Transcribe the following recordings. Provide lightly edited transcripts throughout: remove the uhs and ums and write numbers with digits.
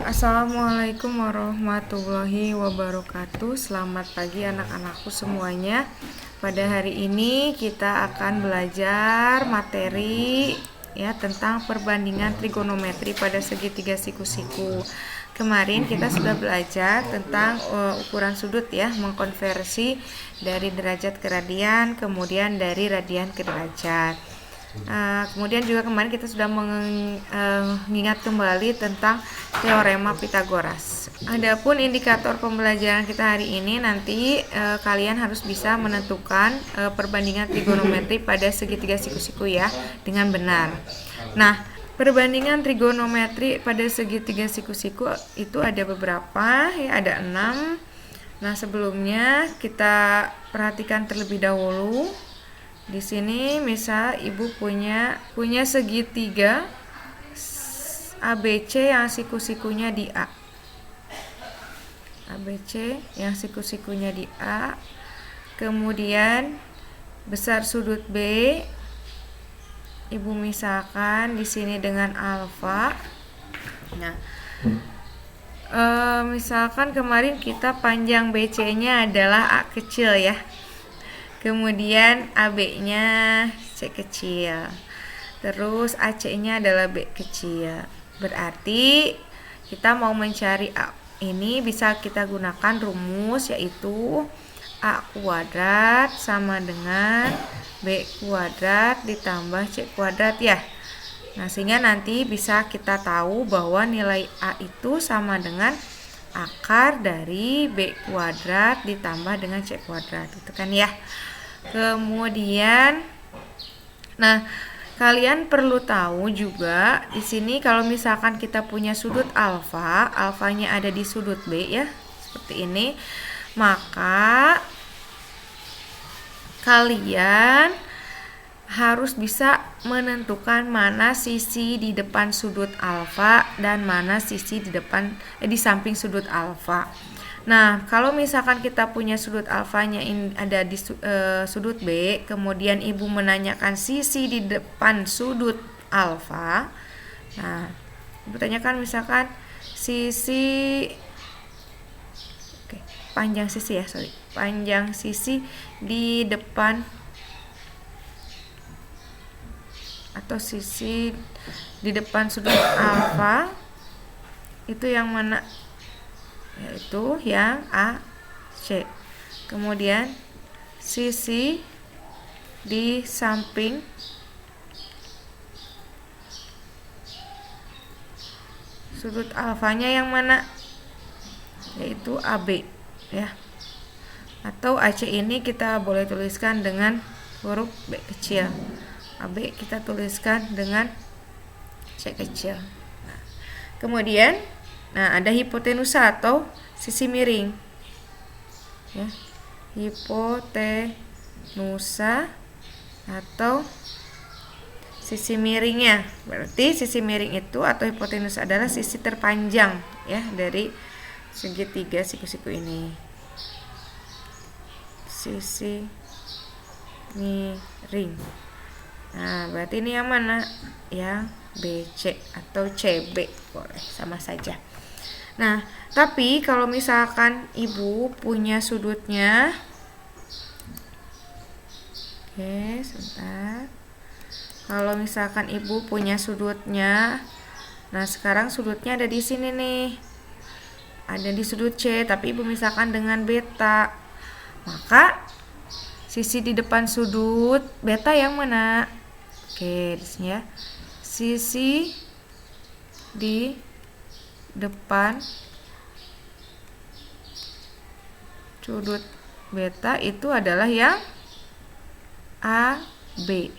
Assalamualaikum warahmatullahi wabarakatuh. Selamat pagi anak-anakku semuanya. Pada hari ini kita akan belajar materi tentang perbandingan trigonometri pada segitiga siku-siku. Kemarin kita sudah belajar tentang ukuran sudut mengkonversi dari derajat ke radian, kemudian dari radian ke derajat. Kemudian juga kemarin kita sudah mengingat kembali tentang teorema Pythagoras. Adapun indikator pembelajaran kita hari ini nanti kalian harus bisa menentukan perbandingan trigonometri pada segitiga siku-siku dengan benar. Nah, perbandingan trigonometri pada segitiga siku-siku itu ada beberapa, ada 6. Nah, sebelumnya kita perhatikan terlebih dahulu. Di sini misal ibu punya segitiga ABC yang siku-sikunya di A. ABC yang siku-sikunya di A. Kemudian besar sudut B. Ibu misalkan di sini dengan alfa. Nah, misalkan kemarin kita panjang BC-nya adalah A kecil ya. Kemudian AB-nya C kecil. Terus AC-nya adalah B kecil. Berarti kita mau mencari A ini bisa kita gunakan rumus, yaitu A kuadrat sama dengan B kuadrat ditambah C kuadrat ya. Nah, sehingga nanti bisa kita tahu bahwa nilai A itu sama dengan akar dari B kuadrat ditambah dengan C kuadrat, gitu kan ya. Kemudian, nah, kalian perlu tahu juga di sini kalau misalkan kita punya sudut alfa, alfanya ada di sudut B ya, seperti ini, maka kalian harus bisa menentukan mana sisi di depan sudut alfa dan mana sisi di samping sudut alfa. Nah, kalau misalkan kita punya sudut alfanya ada di sudut B, kemudian ibu menanyakan sisi di depan sudut alfa. Nah, ibu tanyakan misalkan panjang sisi di depan atau sisi di depan sudut alfa itu yang mana? Yaitu yang AC. Kemudian sisi di samping sudut alfanya yang mana? Yaitu AB ya. Atau AC ini kita boleh tuliskan dengan huruf B kecil. AB kita tuliskan dengan C kecil. Kemudian ada hipotenusa atau sisi miring ya. Hipotenusa atau sisi miringnya. Berarti sisi miring itu atau hipotenusa adalah sisi terpanjang ya dari segitiga siku-siku ini. Sisi miring. Nah, berarti ini yang mana? Yang BC atau CB, boleh sama saja. Nah, tapi kalau misalkan ibu punya sudutnya, sebentar. Kalau misalkan ibu punya sudutnya, nah sekarang sudutnya ada di sini nih, ada di sudut C, tapi ibu misalkan dengan beta, maka sisi di depan sudut beta yang mana? Di sini ya, sisi di depan sudut beta itu adalah yang AB.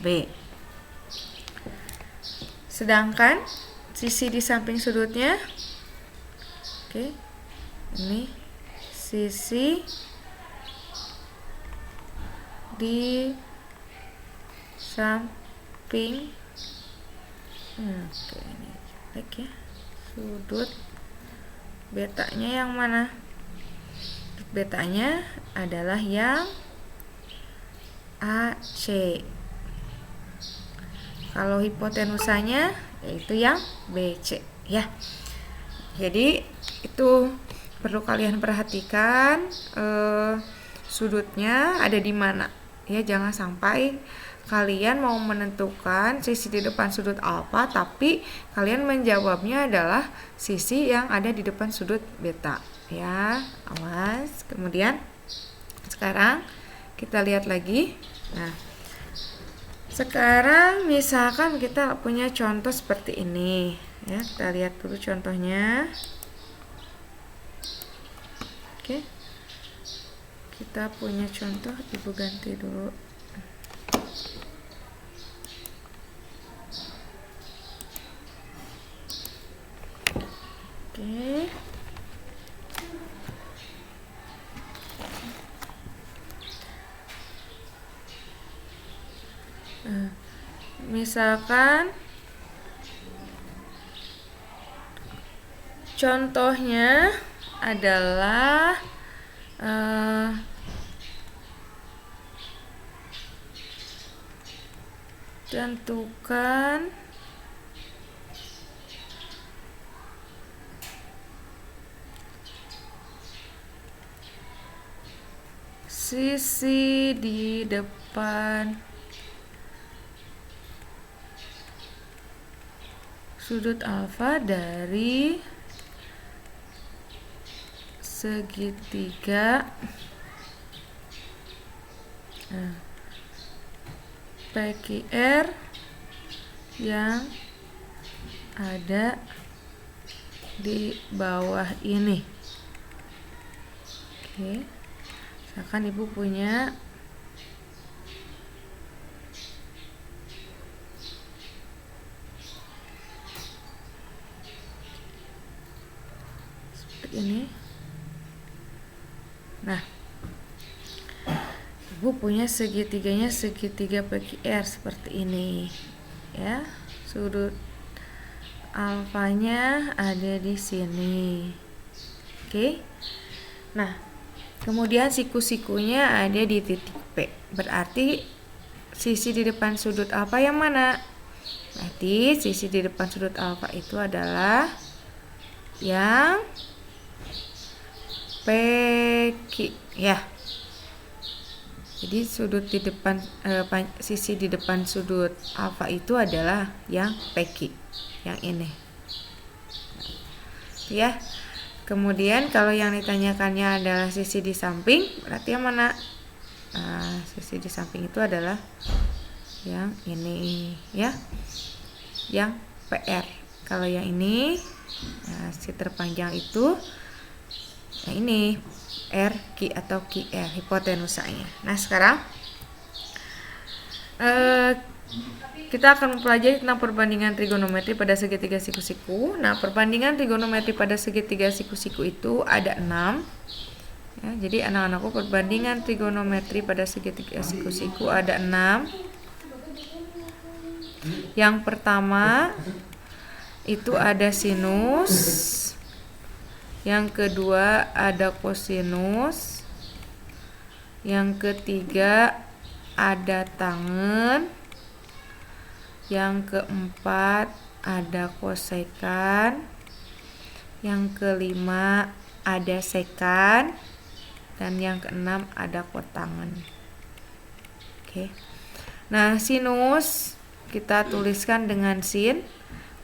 B. Sedangkan sisi di samping sudutnya, ini sisi di samping ini jelek ya, sudut betanya yang mana? Sudut betanya adalah yang AC. Kalau hipotenusanya yaitu yang BC ya. Jadi itu perlu kalian perhatikan sudutnya ada di mana ya, jangan sampai kalian mau menentukan sisi di depan sudut alfa tapi kalian menjawabnya adalah sisi yang ada di depan sudut beta ya, awas. Kemudian sekarang kita lihat lagi. Nah, sekarang misalkan kita punya contoh seperti ini ya, kita lihat dulu contohnya. Oke, kita punya contoh, ibu ganti dulu. Oke, misalkan contohnya adalah tentukan sisi di depan sudut alfa dari segitiga PQR yang ada di bawah ini. Oke, misalkan ibu punya seperti ini. Nah, ibu punya segitiganya segitiga PQR seperti ini ya, sudut alfanya ada di sini. Oke, nah kemudian siku-sikunya ada di titik P, berarti sisi di depan sudut alfa yang mana? Berarti sisi di depan sudut alfa itu adalah yang PQ ya. Jadi sudut di depan sisi di depan sudut alfa itu adalah yang PQ, yang ini ya. Kemudian kalau yang ditanyakannya adalah sisi di samping, berarti yang mana? Nah, sisi di samping itu adalah yang ini ya, yang PR. Kalau yang ini, nah, si terpanjang itu, nah ini RQ atau QR, hipotenusanya. Nah sekarang kita akan mempelajari tentang perbandingan trigonometri pada segitiga siku-siku. Nah, perbandingan trigonometri pada segitiga siku-siku itu ada 6. Ya, jadi anak-anakku, perbandingan trigonometri pada segitiga siku-siku ada 6. Yang pertama itu ada sinus. Yang kedua ada kosinus. Yang ketiga ada tangen. Yang keempat ada kosekan. Yang kelima ada sekan. Dan yang keenam ada kotangen. Oke. Nah, sinus kita tuliskan dengan sin.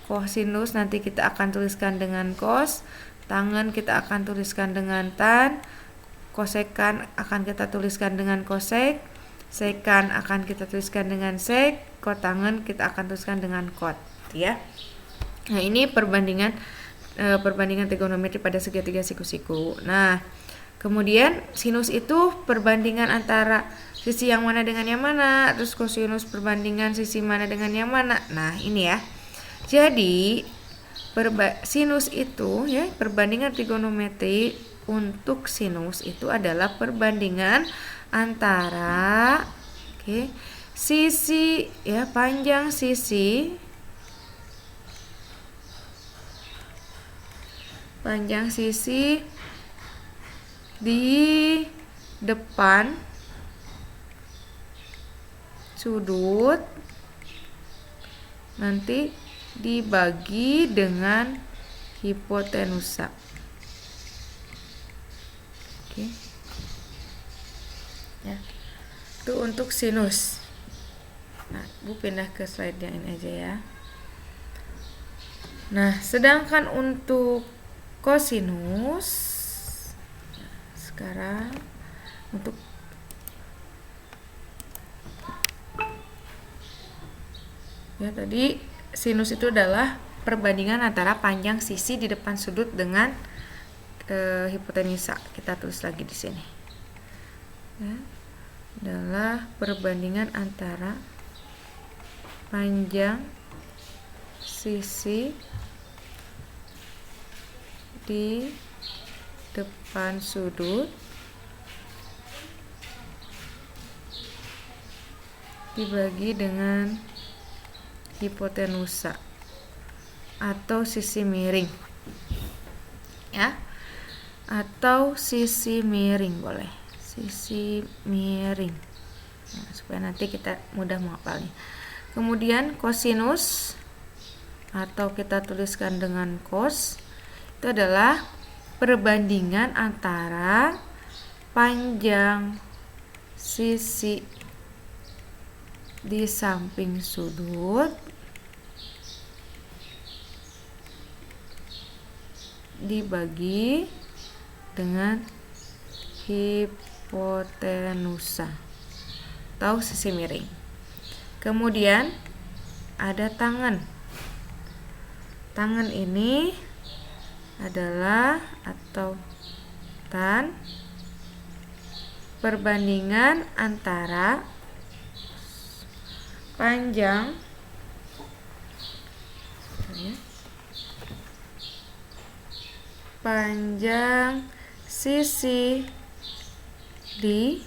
Kosinus nanti kita akan tuliskan dengan kos. Tangen kita akan tuliskan dengan tan. Kosekan akan kita tuliskan dengan kosek. Sekan akan kita tuliskan dengan sek. Kotangen kita akan tuliskan dengan kot ya. Nah, ini perbandingan trigonometri pada segitiga siku-siku. Nah, kemudian sinus itu perbandingan antara sisi yang mana dengan yang mana, terus kosinus perbandingan sisi mana dengan yang mana. Nah, ini ya. Jadi sinus itu ya, perbandingan trigonometri untuk sinus itu adalah perbandingan antara sisi ya, panjang sisi di depan sudut nanti dibagi dengan hipotenusa. Oke. Ya. Itu untuk sinus. Nah, Bu pindah ke slide yang ini aja ya. Nah, sedangkan untuk kosinus, sekarang untuk ya tadi sinus itu adalah perbandingan antara panjang sisi di depan sudut dengan hipotenusa. Kita tulis lagi di sini. Ya, adalah perbandingan antara panjang sisi di depan sudut dibagi dengan hipotenusa atau sisi miring, ya, atau sisi miring boleh, sisi miring, nah, supaya nanti kita mudah menghafalnya. Kemudian kosinus atau kita tuliskan dengan cos, itu adalah perbandingan antara panjang sisi di samping sudut dibagi dengan hipotenusa atau sisi miring. Kemudian ada tangen. Tangen ini adalah atau tan perbandingan antara panjang sisi di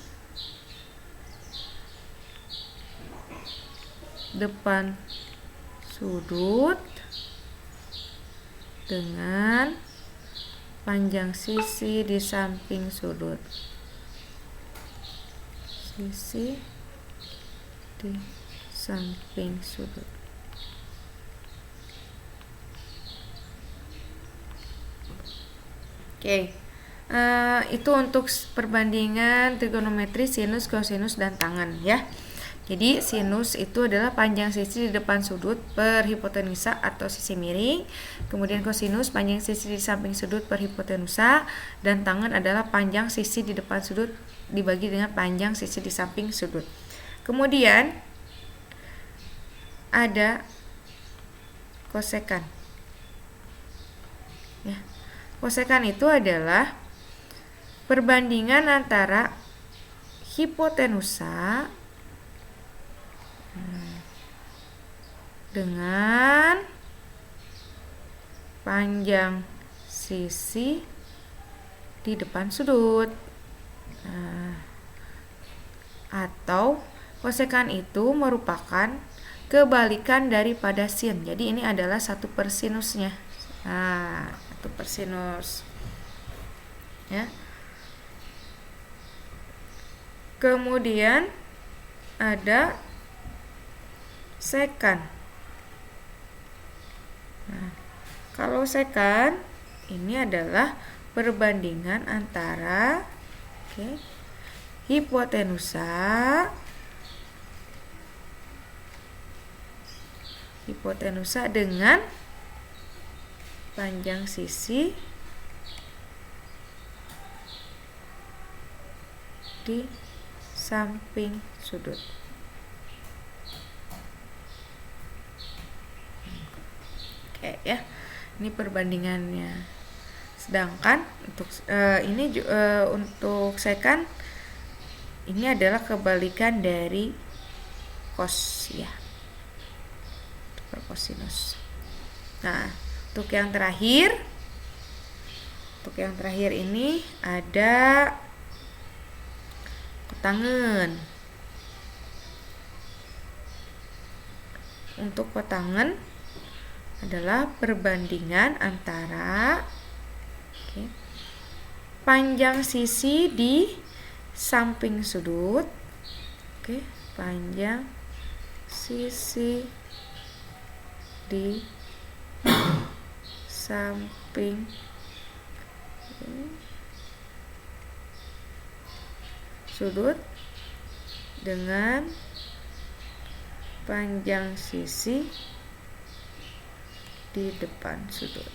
depan sudut dengan panjang sisi di samping sudut. Sisi di samping sudut. Oke. Itu untuk perbandingan trigonometri sinus, kosinus, dan tangen ya. Jadi sinus itu adalah panjang sisi di depan sudut per hipotenusa atau sisi miring. Kemudian kosinus panjang sisi di samping sudut per hipotenusa, dan tangen adalah panjang sisi di depan sudut dibagi dengan panjang sisi di samping sudut. Kemudian ada kosekan. Ya. Kosekan itu adalah perbandingan antara hipotenusa dengan panjang sisi di depan sudut. Atau kosekan itu merupakan kebalikan daripada sin. Jadi ini adalah 1 per sinusnya. 1 per sinus. Ya. Kemudian ada sekan. Nah, kalau sekan ini adalah perbandingan antara hipotenusa dengan panjang sisi di samping sudut. Oke ya, ini perbandingannya. Sedangkan untuk untuk sekan ini adalah kebalikan dari cos ya, per kosinus. Nah, untuk yang terakhir ini ada kotangen. Untuk kotangen adalah perbandingan antara panjang sisi di samping sudut, panjang sisi di samping sudut dengan panjang sisi di depan sudut.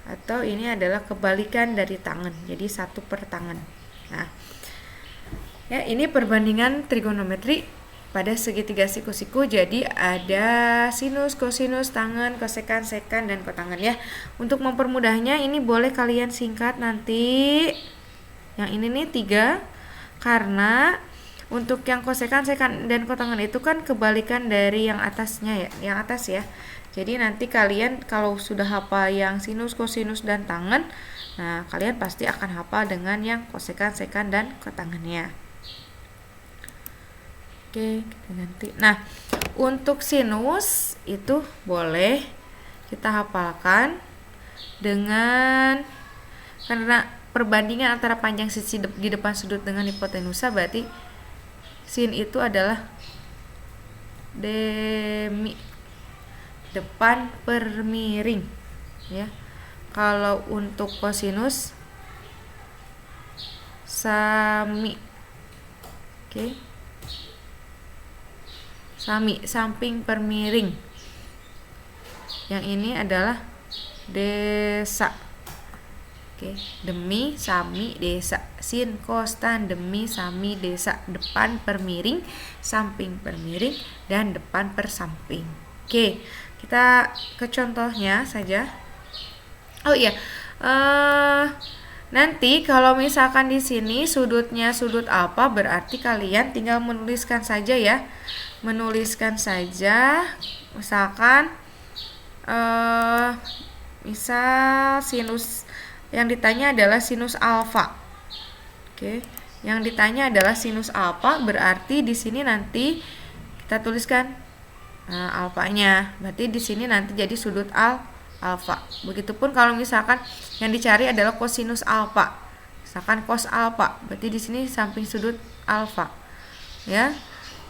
Atau ini adalah kebalikan dari tangan, jadi 1 per tangan. Nah, ya, ini perbandingan trigonometri pada segitiga siku-siku. Jadi ada sinus, kosinus, tangen, kosekan, sekan, dan kotangen ya. Untuk mempermudahnya ini boleh kalian singkat nanti. Yang ini nih 3, karena untuk yang kosekan, sekan, dan kotangen itu kan kebalikan dari yang atasnya ya, yang atas ya. Jadi nanti kalian kalau sudah hafal yang sinus, kosinus, dan tangen, nah kalian pasti akan hafal dengan yang kosekan, sekan, dan kotangennya. Oke, kita ganti. Nah, untuk sinus itu boleh kita hafalkan dengan, karena perbandingan antara panjang sisi di depan sudut dengan hipotenusa, berarti sin itu adalah demi depan per miring ya. Kalau untuk kosinus sami. Oke. Sami, samping per miring. Yang ini adalah desa. Oke, demi, sami, desa. Sin, kos, tan, demi, sami, desa. Depan per miring, samping per miring, dan depan per samping. Oke, kita ke contohnya saja. Oh iya, nanti kalau misalkan di sini sudutnya sudut apa, berarti kalian tinggal menuliskan saja ya. Menuliskan saja, misalkan misal sinus, yang ditanya adalah sinus alfa. Oke, yang ditanya adalah sinus alfa, berarti di sini nanti kita tuliskan alfanya. Berarti di sini nanti jadi sudut alfa. Begitupun kalau misalkan yang dicari adalah kosinus alfa. Misalkan cos alfa, berarti di sini samping sudut alfa. Ya.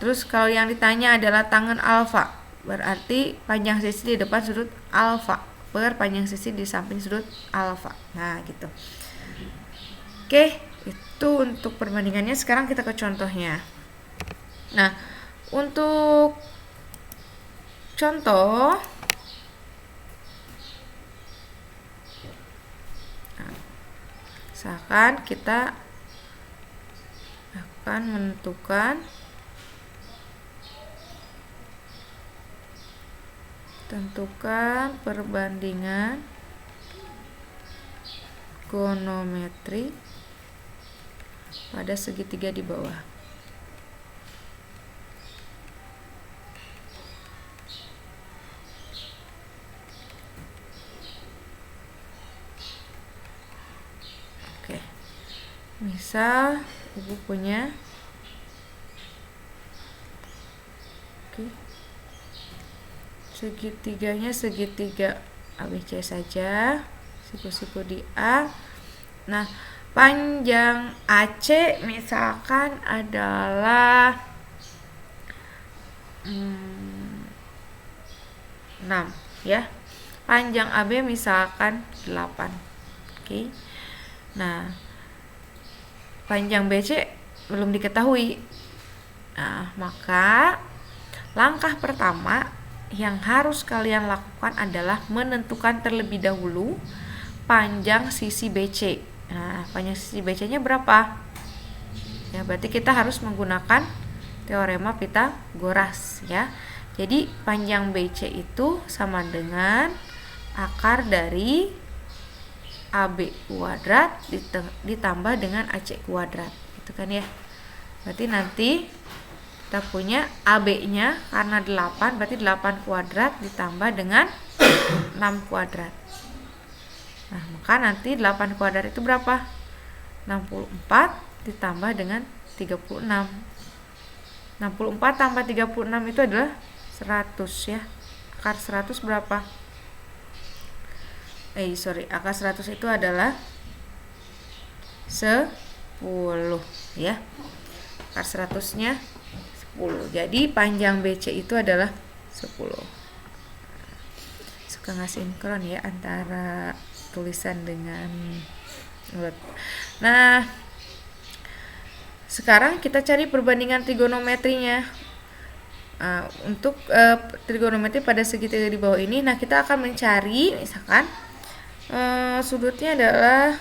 Terus kalau yang ditanya adalah tangen alfa, berarti panjang sisi di depan sudut alfa per panjang sisi di samping sudut alfa. Nah, gitu. Oke, itu untuk perbandingannya. Sekarang kita ke contohnya. Nah, untuk contoh, misalkan kita akan menentukan perbandingan trigonometri pada segitiga di bawah. Oke. Misal Ibu punya segitiganya segitiga ABC saja, siku-siku di A. Nah, panjang AC misalkan adalah 6 ya. Panjang AB misalkan 8. Oke. Nah, panjang BC belum diketahui. Nah, maka langkah pertama yang harus kalian lakukan adalah menentukan terlebih dahulu panjang sisi BC. Nah, panjang sisi BC-nya berapa? Ya, berarti kita harus menggunakan teorema Pythagoras ya. Jadi panjang BC itu sama dengan akar dari AB kuadrat ditambah dengan AC kuadrat. Gitu kan ya. Berarti nanti kita punya AB-nya karena 8, berarti 8 kuadrat ditambah dengan 6 kuadrat. Nah, maka nanti 8 kuadrat itu berapa? 64 ditambah dengan 36. 64 tambah 36 itu adalah 100 ya. Akar 100 berapa? Akar 100 itu adalah 10 ya. Akar 100-nya Jadi panjang BC itu adalah 10. Suka nggak sinkron ya antara tulisan dengan mulut. Nah, sekarang kita cari perbandingan trigonometrinya. Untuk trigonometri pada segitiga di bawah ini, nah kita akan mencari misalkan sudutnya adalah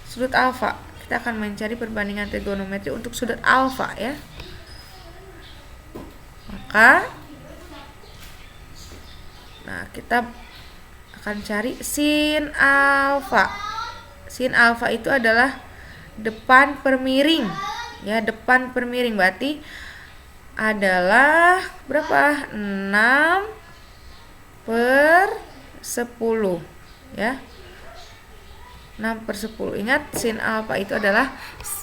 sudut alfa. Kita akan mencari perbandingan trigonometri untuk sudut alfa ya. Maka kita akan cari sin alfa. Sin alfa itu adalah depan per miring. Ya, depan per miring berarti adalah berapa? 6 per 10 ya. 6 per 10. Ingat, sin alfa itu adalah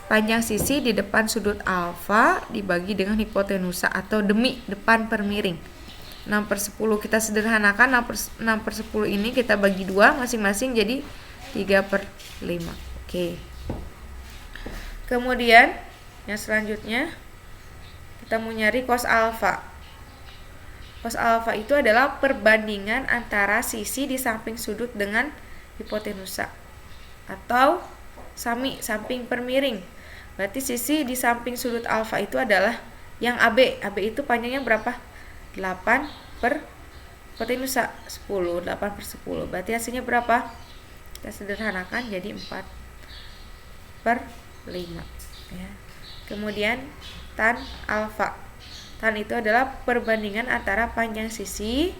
panjang sisi di depan sudut alfa dibagi dengan hipotenusa atau demi depan per miring. 6 per 10 kita sederhanakan, 6 per 10 ini kita bagi 2 masing-masing jadi 3 per 5. Oke. Kemudian yang selanjutnya kita mau nyari cos alfa. Cos alfa itu adalah perbandingan antara sisi di samping sudut dengan hipotenusa atau samping per miring. Berarti sisi di samping sudut alfa itu adalah yang AB. AB itu panjangnya berapa? 8 per hipotenusa 10. 8 per 10. Berarti hasilnya berapa? Kita sederhanakan jadi 4 per 5 ya. Kemudian tan alfa. Tan itu adalah perbandingan antara panjang sisi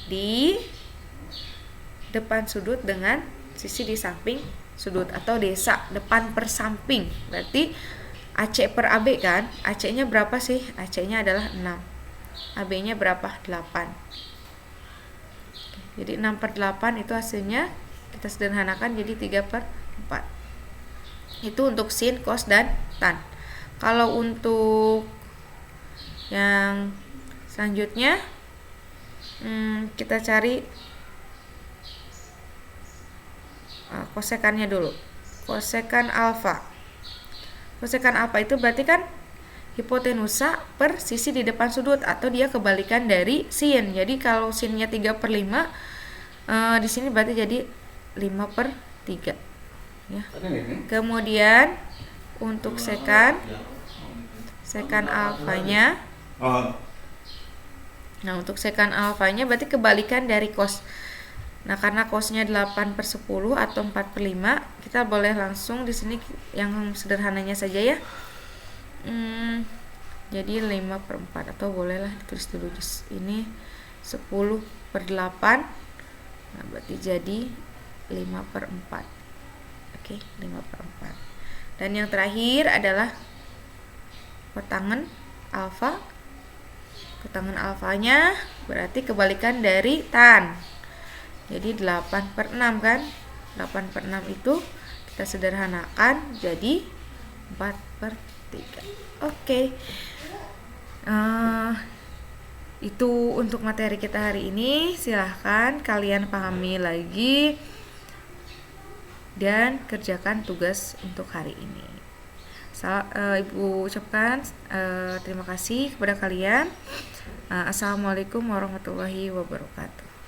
di depan sudut dengan sisi di samping sudut atau desa, depan per samping. Berarti AC per AB kan? AC-nya berapa sih? AC-nya adalah 6. AB-nya berapa? 8. Jadi 6 per 8 itu hasilnya kita sederhanakan jadi 3 per 4. Itu untuk sin, cos, dan tan. Kalau untuk yang selanjutnya kita cari kosekannya dulu. Kosekan alfa. Kosekan alfa itu berarti kan hipotenusa per sisi di depan sudut atau dia kebalikan dari sin. Jadi kalau sinnya 3 per 5 di sini berarti jadi 5 per 3 ya. Kemudian untuk sekan alfanya. Nah, untuk sekan alfanya berarti kebalikan dari cos. Nah, karena cosnya 8 per 10 atau 4 per 5, kita boleh langsung di sini yang sederhananya saja ya. Jadi 5 per 4 atau bolehlah ditulis dulu ini 10 per 8. Nah, berarti jadi 5 per 4. Oke, 5 per 4. Dan yang terakhir adalah kotangen alfa. Kotangen alfanya berarti kebalikan dari tan. Jadi 8 per 6 kan. 8 per 6 itu kita sederhanakan jadi 4 per 3. Oke. Itu untuk materi kita hari ini. Silahkan kalian pahami lagi dan kerjakan tugas untuk hari ini. Ibu ucapkan terima kasih kepada kalian. Assalamualaikum warahmatullahi wabarakatuh.